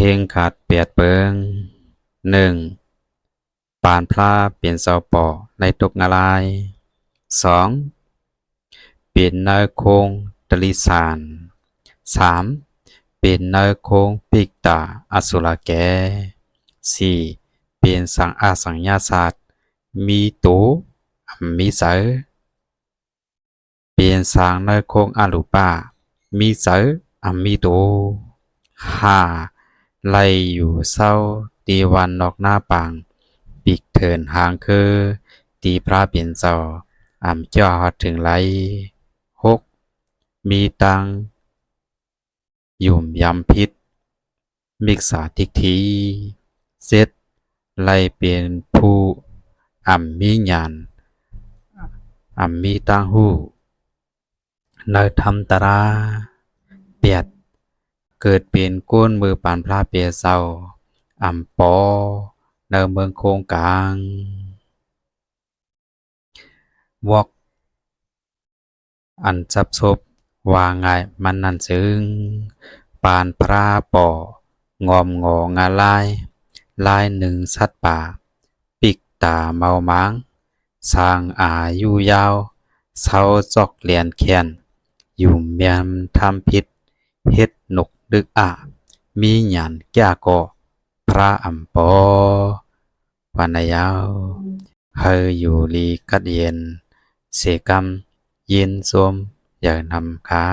ฮงขาดเปียดเปิงหนึ่งปานพลาเปลี่ยนเสาปอในตกงาลายสองเปลี่ยนเนยโคงตลิสานสามเปลี่ยนเนยโคงปิกตาอสุรแกสี่เปลี่ยนสังอาสังญาศาสตร์มีตูมีเสอเปลี่ยนสางเนยโคงอาลูปามีเสอมีตูห้าไล่อยู่เศร้าตีวันนอกหน้าปังปีกเถินหางคือตีพระเปลี่ยนเจ้าเจ้าฮอดถึงไรหกมีตังยุ่มยำพิษมิกษาทิกทีเซตไล่เปลี่ยนผู้มีญาณมีตังหูเนยทำตราเปียดเกิดเป็นก้นมือปานพระเปียเศร้าปอในเมืองโคงกลางวอกอันจับศพว่าไงมันนั่นซึ้งปานพระปองอมงองาลายลายหนึ่งสัตว์ป่าปิกตาเมามังสร้างอายุยาวเศร้าจอกเหรียญแขนอยู่เมียมทำผิดเฮ็ดหนกดึกมีหยันแก่ก่อพระปอวันยาวเฮยอยู่ลีกัดเย็นเสกรรมเย็นสวมอย่านำคา